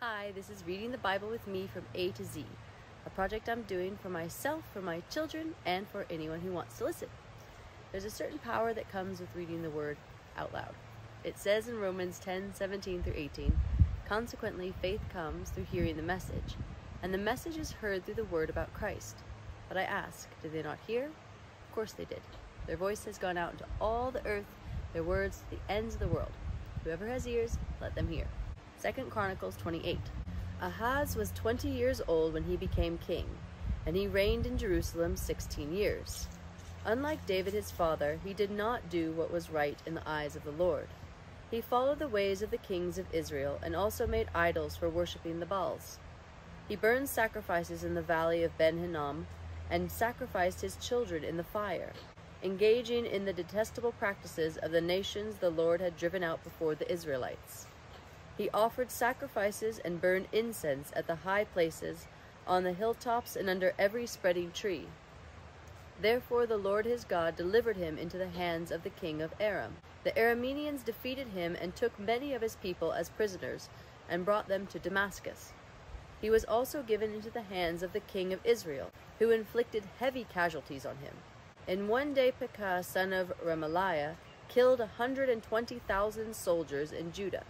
Hi, this is Reading the Bible with me from A to Z, a project I'm doing for myself, for my children, and for anyone who wants to listen. There's a certain power that comes with reading the Word out loud. It says in Romans 10:17 through 18, "Consequently, faith comes through hearing the message, and the message is heard through the word about Christ. But I ask, did they not hear? Of course they did. Their voice has gone out into all the earth, their words to the ends of the world. Whoever has ears, let them hear." 2 Chronicles 28. Ahaz was 20 years old when he became king, and he reigned in Jerusalem 16 years. Unlike David his father, he did not do what was right in the eyes of the Lord. He followed the ways of the kings of Israel and also made idols for worshipping the Baals. He burned sacrifices in the valley of Ben-Hinnom and sacrificed his children in the fire, engaging in the detestable practices of the nations the Lord had driven out before the Israelites. He offered sacrifices and burned incense at the high places, on the hilltops and under every spreading tree. Therefore the Lord his God delivered him into the hands of the king of Aram. The Arameans defeated him and took many of his people as prisoners and brought them to Damascus. He was also given into the hands of the king of Israel, who inflicted heavy casualties on him. In one day Pekah son of Remaliah killed 120,000 soldiers in Judah,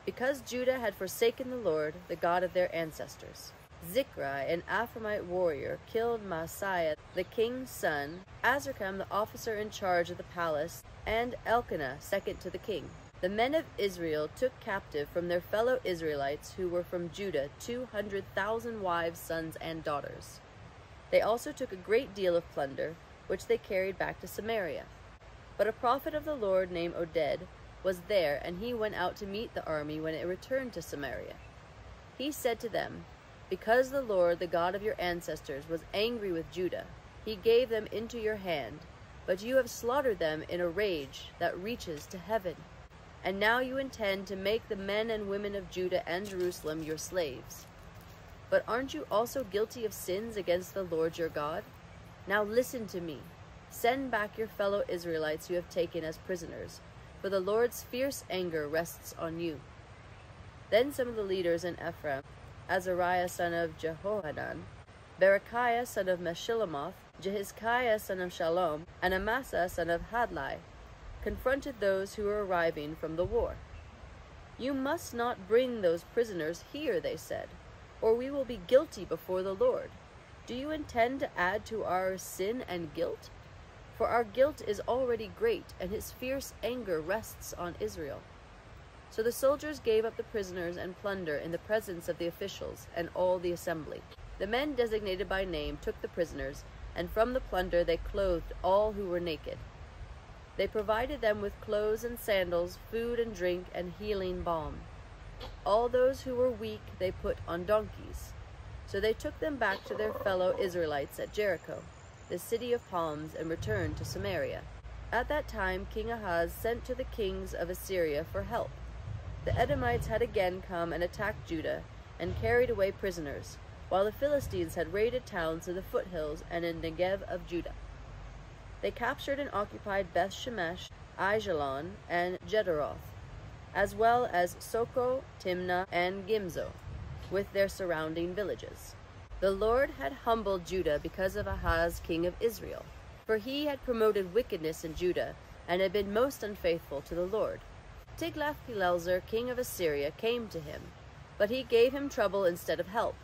because Judah had forsaken the Lord, the God of their ancestors. Zikri, an Ephraimite warrior, killed Maaseiah, the king's son, Azrikam, the officer in charge of the palace, and Elkanah, second to the king. The men of Israel took captive from their fellow Israelites who were from Judah 200,000 wives, sons, and daughters. They also took a great deal of plunder, which they carried back to Samaria. But a prophet of the Lord named Oded was there, and he went out to meet the army when it returned to Samaria. He said to them, "Because the Lord, the God of your ancestors, was angry with Judah, he gave them into your hand, but you have slaughtered them in a rage that reaches to heaven. And now you intend to make the men and women of Judah and Jerusalem your slaves. But aren't you also guilty of sins against the Lord your God? Now listen to me. Send back your fellow Israelites you have taken as prisoners, for the Lord's fierce anger rests on you." Then some of the leaders in Ephraim, Azariah son of Jehohanan, Berechiah son of Meshillemoth, Jehizkiah son of Shallum, and Amasa son of Hadlai, confronted those who were arriving from the war. "You must not bring those prisoners here," they said, "or we will be guilty before the Lord. Do you intend to add to our sin and guilt? For our guilt is already great, and his fierce anger rests on Israel." So the soldiers gave up the prisoners and plunder in the presence of the officials and all the assembly. The men designated by name took the prisoners, and from the plunder they clothed all who were naked. They provided them with clothes and sandals, food and drink, and healing balm. All those who were weak they put on donkeys. So they took them back to their fellow Israelites at Jericho, the city of palms, and returned to Samaria. At that time King Ahaz sent to the kings of Assyria for help. The Edomites had again come and attacked Judah and carried away prisoners, while the Philistines had raided towns in the foothills and in Negev of Judah. They captured and occupied Beth-Shemesh, Aijalon, and Gederoth, as well as Soko, Timnah, and Gimzo, with their surrounding villages. The Lord had humbled Judah because of Ahaz, king of Israel, for he had promoted wickedness in Judah and had been most unfaithful to the Lord. Tiglath-Pileser, king of Assyria, came to him, but he gave him trouble instead of help.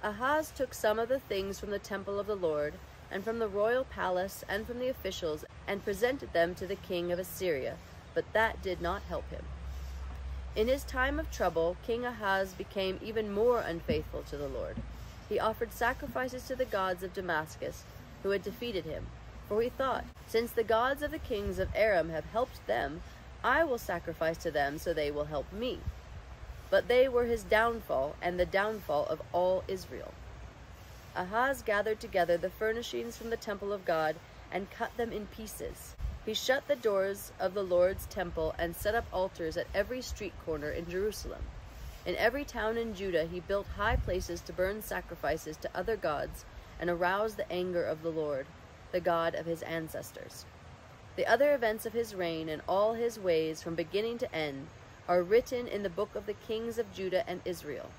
Ahaz took some of the things from the temple of the Lord, and from the royal palace, and from the officials, and presented them to the king of Assyria, but that did not help him. In his time of trouble, King Ahaz became even more unfaithful to the Lord. He offered sacrifices to the gods of Damascus, who had defeated him, for he thought, "Since the gods of the kings of Aram have helped them, I will sacrifice to them so they will help me." But they were his downfall and the downfall of all Israel. Ahaz gathered together the furnishings from the temple of God and cut them in pieces. He shut the doors of the Lord's temple and set up altars at every street corner in Jerusalem. In every town in Judah he built high places to burn sacrifices to other gods and arouse the anger of the Lord, the God of his ancestors. The other events of his reign and all his ways from beginning to end, are written in the book of the kings of Judah and Israel.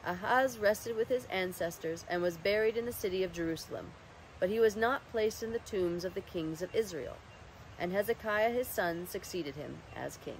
Ahaz rested with his ancestors and was buried in the city of Jerusalem, but he was not placed in the tombs of the kings of Israel. And Hezekiah his son succeeded him as king.